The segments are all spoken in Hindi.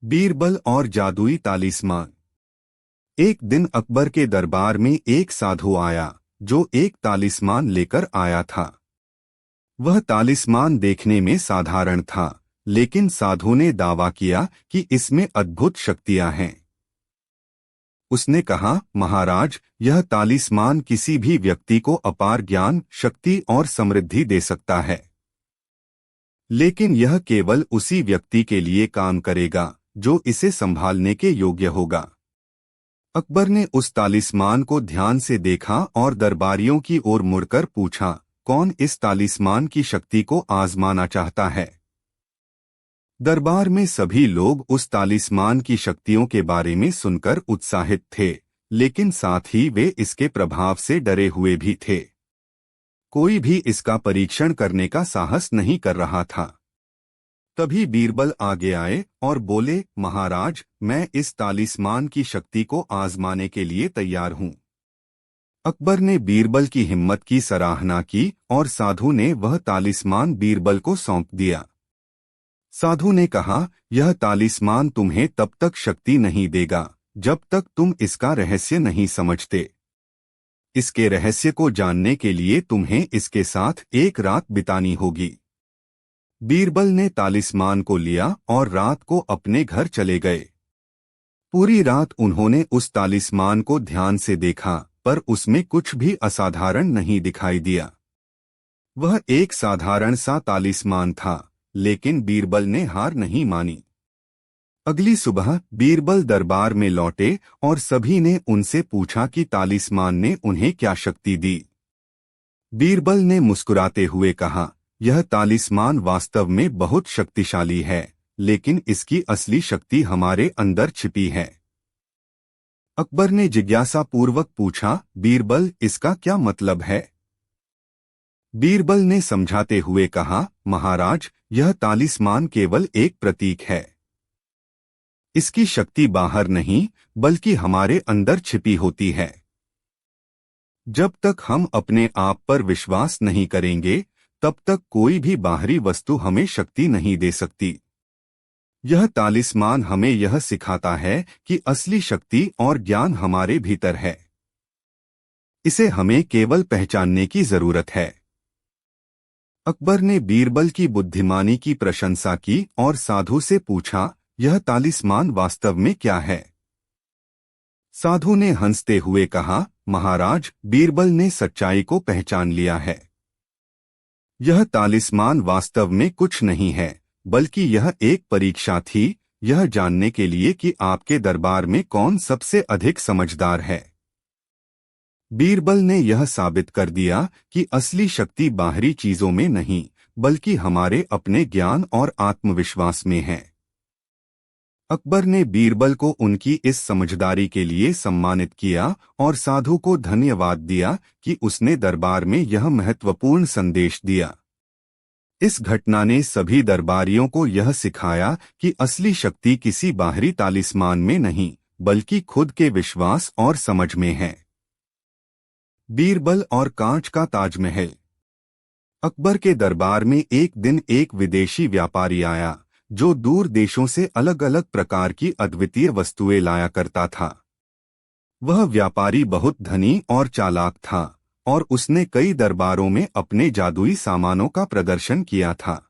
बीरबल और जादुई तालिस्मान। एक दिन अकबर के दरबार में एक साधु आया जो एक तालिस्मान लेकर आया था। वह तालिस्मान देखने में साधारण था, लेकिन साधु ने दावा किया कि इसमें अद्भुत शक्तियां हैं। उसने कहा, महाराज, यह तालिस्मान किसी भी व्यक्ति को अपार ज्ञान, शक्ति और समृद्धि दे सकता है, लेकिन यह केवल उसी व्यक्ति के लिए काम करेगा जो इसे संभालने के योग्य होगा। अकबर ने उस तालिस्मान को ध्यान से देखा और दरबारियों की ओर मुड़कर पूछा, कौन इस तालिस्मान की शक्ति को आजमाना चाहता है? दरबार में सभी लोग उस तालिस्मान की शक्तियों के बारे में सुनकर उत्साहित थे, लेकिन साथ ही वे इसके प्रभाव से डरे हुए भी थे। कोई भी इसका परीक्षण करने का साहस नहीं कर रहा था। तभी बीरबल आगे आए और बोले, महाराज, मैं इस तालिस्मान की शक्ति को आजमाने के लिए तैयार हूँ। अकबर ने बीरबल की हिम्मत की सराहना की और साधु ने वह तालिस्मान बीरबल को सौंप दिया। साधु ने कहा, यह तालिस्मान तुम्हें तब तक शक्ति नहीं देगा जब तक तुम इसका रहस्य नहीं समझते। इसके रहस्य को जानने के लिए तुम्हें इसके साथ एक रात बितानी होगी। बीरबल ने तालिस्मान को लिया और रात को अपने घर चले गए। पूरी रात उन्होंने उस तालिस्मान को ध्यान से देखा, पर उसमें कुछ भी असाधारण नहीं दिखाई दिया। वह एक साधारण सा तालिस्मान था, लेकिन बीरबल ने हार नहीं मानी। अगली सुबह बीरबल दरबार में लौटे और सभी ने उनसे पूछा कि तालिस्मान ने उन्हें क्या शक्ति दी। बीरबल ने मुस्कुराते हुए कहा, यह तालिस्मान वास्तव में बहुत शक्तिशाली है, लेकिन इसकी असली शक्ति हमारे अंदर छिपी है। अकबर ने जिज्ञासापूर्वक पूछा, बीरबल, इसका क्या मतलब है? बीरबल ने समझाते हुए कहा, महाराज, यह तालिस्मान केवल एक प्रतीक है। इसकी शक्ति बाहर नहीं, बल्कि हमारे अंदर छिपी होती है। जब तक हम अपने आप पर विश्वास नहीं करेंगे, तब तक कोई भी बाहरी वस्तु हमें शक्ति नहीं दे सकती। यह तालिस्मान हमें यह सिखाता है कि असली शक्ति और ज्ञान हमारे भीतर है। इसे हमें केवल पहचानने की जरूरत है। अकबर ने बीरबल की बुद्धिमानी की प्रशंसा की और साधु से पूछा, यह तालिस्मान वास्तव में क्या है? साधु ने हंसते हुए कहा, महाराज, बीरबल ने सच्चाई को पहचान लिया है। यह तालिस्मान वास्तव में कुछ नहीं है, बल्कि यह एक परीक्षा थी, यह जानने के लिए कि आपके दरबार में कौन सबसे अधिक समझदार है। बीरबल ने यह साबित कर दिया कि असली शक्ति बाहरी चीजों में नहीं, बल्कि हमारे अपने ज्ञान और आत्मविश्वास में है। अकबर ने बीरबल को उनकी इस समझदारी के लिए सम्मानित किया और साधु को धन्यवाद दिया कि उसने दरबार में यह महत्वपूर्ण संदेश दिया। इस घटना ने सभी दरबारियों को यह सिखाया कि असली शक्ति किसी बाहरी तालिस्मान में नहीं, बल्कि खुद के विश्वास और समझ में है। बीरबल और कांच का ताजमहल। अकबर के दरबार में एक दिन एक विदेशी व्यापारी आया जो दूर देशों से अलग अलग प्रकार की अद्वितीय वस्तुएं लाया करता था। वह व्यापारी बहुत धनी और चालाक था और उसने कई दरबारों में अपने जादुई सामानों का प्रदर्शन किया था।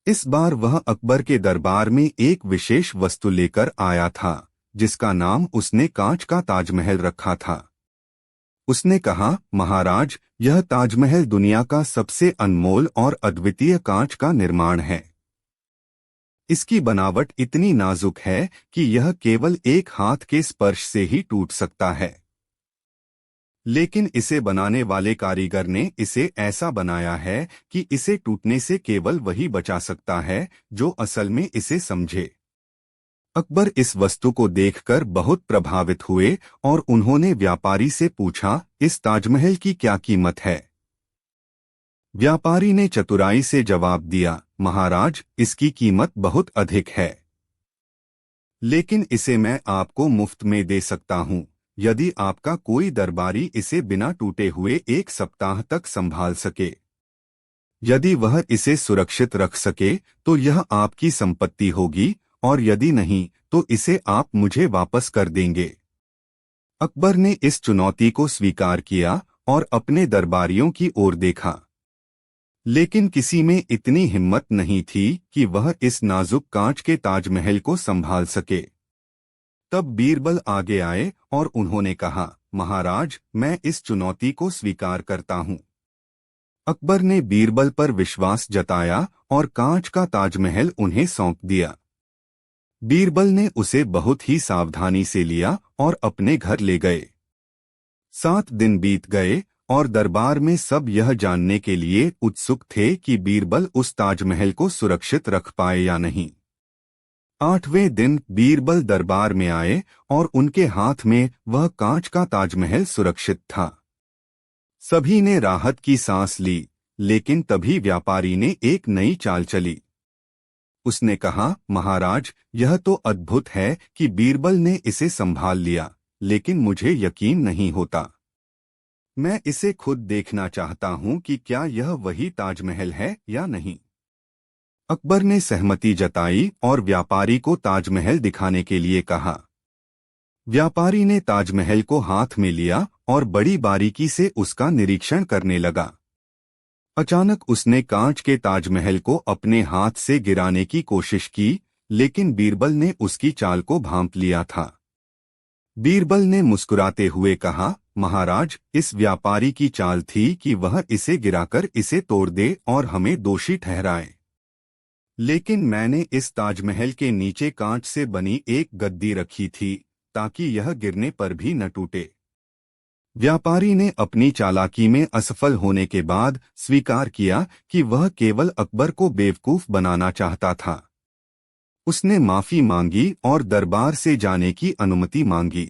इस बार वह अकबर के दरबार में एक विशेष वस्तु लेकर आया था, जिसका नाम उसने कांच का ताजमहल रखा था। उसने कहा, महाराज, यह ताजमहल दुनिया का सबसे अनमोल और अद्वितीय कांच का निर्माण है। इसकी बनावट इतनी नाजुक है कि यह केवल एक हाथ के स्पर्श से ही टूट सकता है, लेकिन इसे बनाने वाले कारीगर ने इसे ऐसा बनाया है कि इसे टूटने से केवल वही बचा सकता है जो असल में इसे समझे। अकबर इस वस्तु को देखकर बहुत प्रभावित हुए और उन्होंने व्यापारी से पूछा, इस ताजमहल की क्या कीमत है? व्यापारी ने चतुराई से जवाब दिया, महाराज, इसकी कीमत बहुत अधिक है, लेकिन इसे मैं आपको मुफ्त में दे सकता हूँ, यदि आपका कोई दरबारी इसे बिना टूटे हुए एक सप्ताह तक संभाल सके। यदि वह इसे सुरक्षित रख सके तो यह आपकी संपत्ति होगी और यदि नहीं तो इसे आप मुझे वापस कर देंगे। अकबर ने इस चुनौती को स्वीकार किया और अपने दरबारियों की ओर देखा, लेकिन किसी में इतनी हिम्मत नहीं थी कि वह इस नाजुक कांच के ताजमहल को संभाल सके। तब बीरबल आगे आए और उन्होंने कहा, महाराज, मैं इस चुनौती को स्वीकार करता हूँ। अकबर ने बीरबल पर विश्वास जताया और कांच का ताजमहल उन्हें सौंप दिया। बीरबल ने उसे बहुत ही सावधानी से लिया और अपने घर ले गए। 7 दिन बीत गए और दरबार में सब यह जानने के लिए उत्सुक थे कि बीरबल उस ताजमहल को सुरक्षित रख पाए या नहीं। 8वें दिन बीरबल दरबार में आए और उनके हाथ में वह कांच का ताजमहल सुरक्षित था। सभी ने राहत की सांस ली, लेकिन तभी व्यापारी ने एक नई चाल चली। उसने कहा, महाराज, यह तो अद्भुत है कि बीरबल ने इसे संभाल लिया, लेकिन मुझे यकीन नहीं होता। मैं इसे खुद देखना चाहता हूं कि क्या यह वही ताजमहल है या नहीं। अकबर ने सहमति जताई और व्यापारी को ताजमहल दिखाने के लिए कहा। व्यापारी ने ताजमहल को हाथ में लिया और बड़ी बारीकी से उसका निरीक्षण करने लगा। अचानक उसने कांच के ताजमहल को अपने हाथ से गिराने की कोशिश की, लेकिन बीरबल ने उसकी चाल को भांप लिया था। बीरबल ने मुस्कुराते हुए कहा, महाराज, इस व्यापारी की चाल थी कि वह इसे गिराकर इसे तोड़ दे और हमें दोषी ठहराए। लेकिन मैंने इस ताजमहल के नीचे कांच से बनी एक गद्दी रखी थी ताकि यह गिरने पर भी न टूटे। व्यापारी ने अपनी चालाकी में असफल होने के बाद स्वीकार किया कि वह केवल अकबर को बेवकूफ बनाना चाहता था। उसने माफी मांगी और दरबार से जाने की अनुमति मांगी।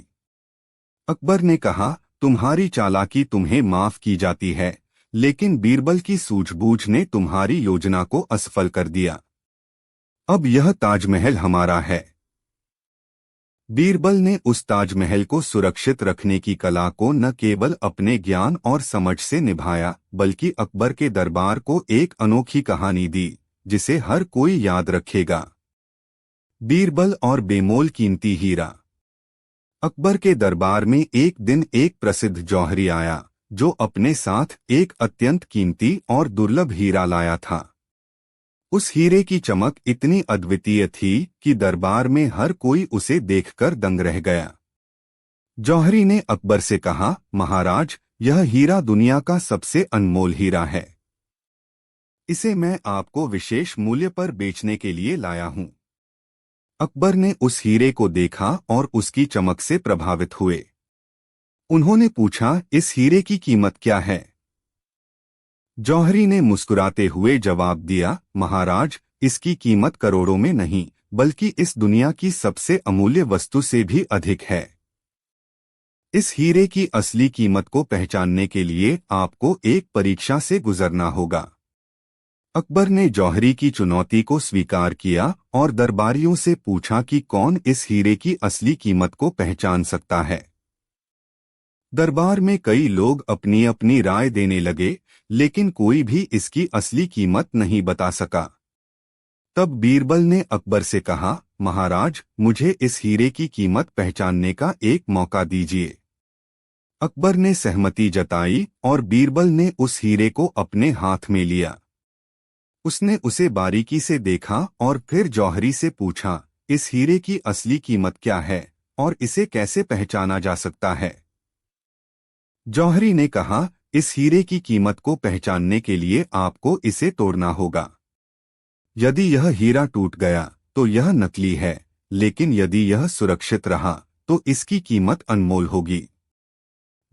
अकबर ने कहा, तुम्हारी चालाकी तुम्हें माफ की जाती है, लेकिन बीरबल की सूझबूझ ने तुम्हारी योजना को असफल कर दिया। अब यह ताजमहल हमारा है। बीरबल ने उस ताजमहल को सुरक्षित रखने की कला को न केवल अपने ज्ञान और समझ से निभाया, बल्कि अकबर के दरबार को एक अनोखी कहानी दी, जिसे हर कोई याद रखेगा। बीरबल और बेमोल कीमती हीरा। अकबर के दरबार में एक दिन एक प्रसिद्ध जौहरी आया, जो अपने साथ एक अत्यंत कीमती और दुर्लभ हीरा लाया था। उस हीरे की चमक इतनी अद्वितीय थी कि दरबार में हर कोई उसे देखकर दंग रह गया। जौहरी ने अकबर से कहा, महाराज, यह हीरा दुनिया का सबसे अनमोल हीरा है। इसे मैं आपको विशेष मूल्य पर बेचने के लिए लाया हूं। अकबर ने उस हीरे को देखा और उसकी चमक से प्रभावित हुए। उन्होंने पूछा, इस हीरे की कीमत क्या है? जौहरी ने मुस्कुराते हुए जवाब दिया, महाराज, इसकी कीमत करोड़ों में नहीं, बल्कि इस दुनिया की सबसे अमूल्य वस्तु से भी अधिक है। इस हीरे की असली कीमत को पहचानने के लिए आपको एक परीक्षा से गुजरना होगा। अकबर ने जौहरी की चुनौती को स्वीकार किया और दरबारियों से पूछा कि कौन इस हीरे की असली कीमत को पहचान सकता है। दरबार में कई लोग अपनी अपनी राय देने लगे, लेकिन कोई भी इसकी असली कीमत नहीं बता सका। तब बीरबल ने अकबर से कहा, महाराज, मुझे इस हीरे की कीमत पहचानने का एक मौका दीजिए। अकबर ने सहमति जताई और बीरबल ने उस हीरे को अपने हाथ में लिया। उसने उसे बारीकी से देखा और फिर जौहरी से पूछा, इस हीरे की असली कीमत क्या है और इसे कैसे पहचाना जा सकता है? जौहरी ने कहा, इस हीरे की कीमत को पहचानने के लिए आपको इसे तोड़ना होगा। यदि यह हीरा टूट गया तो यह नकली है, लेकिन यदि यह सुरक्षित रहा तो इसकी कीमत अनमोल होगी।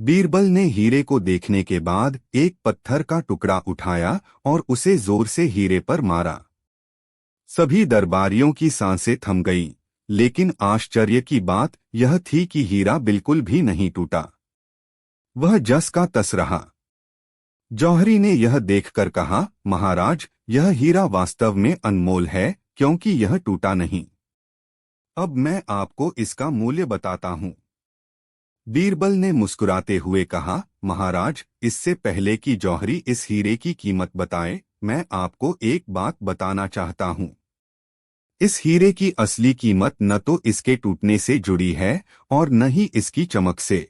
बीरबल ने हीरे को देखने के बाद एक पत्थर का टुकड़ा उठाया और उसे जोर से हीरे पर मारा। सभी दरबारियों की सांसें थम गईं, लेकिन आश्चर्य की बात यह थी कि हीरा बिल्कुल भी नहीं टूटा। वह जस का तस रहा। जौहरी ने यह देखकर कहा, महाराज, यह हीरा वास्तव में अनमोल है, क्योंकि यह टूटा नहीं। अब मैं आपको इसका मूल्य बताता हूं। बीरबल ने मुस्कुराते हुए कहा, महाराज, इससे पहले कि जौहरी इस हीरे की कीमत बताए, मैं आपको एक बात बताना चाहता हूं। इस हीरे की असली कीमत न तो इसके टूटने से जुड़ी है और न ही इसकी चमक से,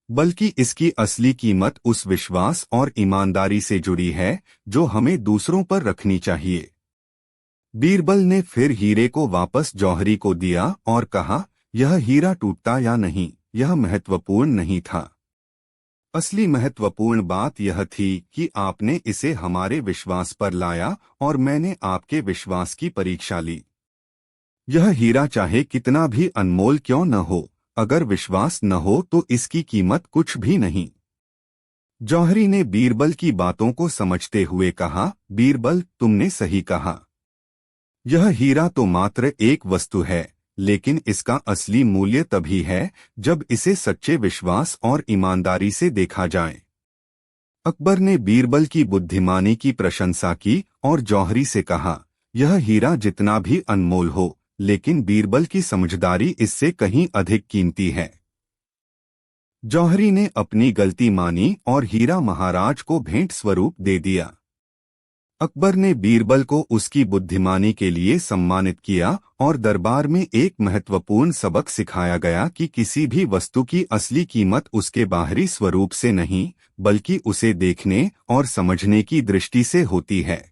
बल्कि इसकी असली कीमत उस विश्वास और ईमानदारी से जुड़ी है जो हमें दूसरों पर रखनी चाहिए। बीरबल ने फिर हीरे को वापस जौहरी को दिया और कहा, यह हीरा टूटता या नहीं, यह महत्वपूर्ण नहीं था। असली महत्वपूर्ण बात यह थी कि आपने इसे हमारे विश्वास पर लाया और मैंने आपके विश्वास की परीक्षा ली। यह हीरा चाहे कितना भी अनमोल क्यों न हो, अगर विश्वास न हो तो इसकी कीमत कुछ भी नहीं। जौहरी ने बीरबल की बातों को समझते हुए कहा, बीरबल, तुमने सही कहा। यह हीरा तो मात्र एक वस्तु है, लेकिन इसका असली मूल्य तभी है जब इसे सच्चे विश्वास और ईमानदारी से देखा जाए। अकबर ने बीरबल की बुद्धिमानी की प्रशंसा की और जौहरी से कहा, यह हीरा जितना भी अनमोल हो, लेकिन बीरबल की समझदारी इससे कहीं अधिक कीमती है। जौहरी ने अपनी गलती मानी और हीरा महाराज को भेंट स्वरूप दे दिया। अकबर ने बीरबल को उसकी बुद्धिमानी के लिए सम्मानित किया और दरबार में एक महत्वपूर्ण सबक सिखाया गया कि किसी भी वस्तु की असली कीमत उसके बाहरी स्वरूप से नहीं, बल्कि उसे देखने और समझने की दृष्टि से होती है।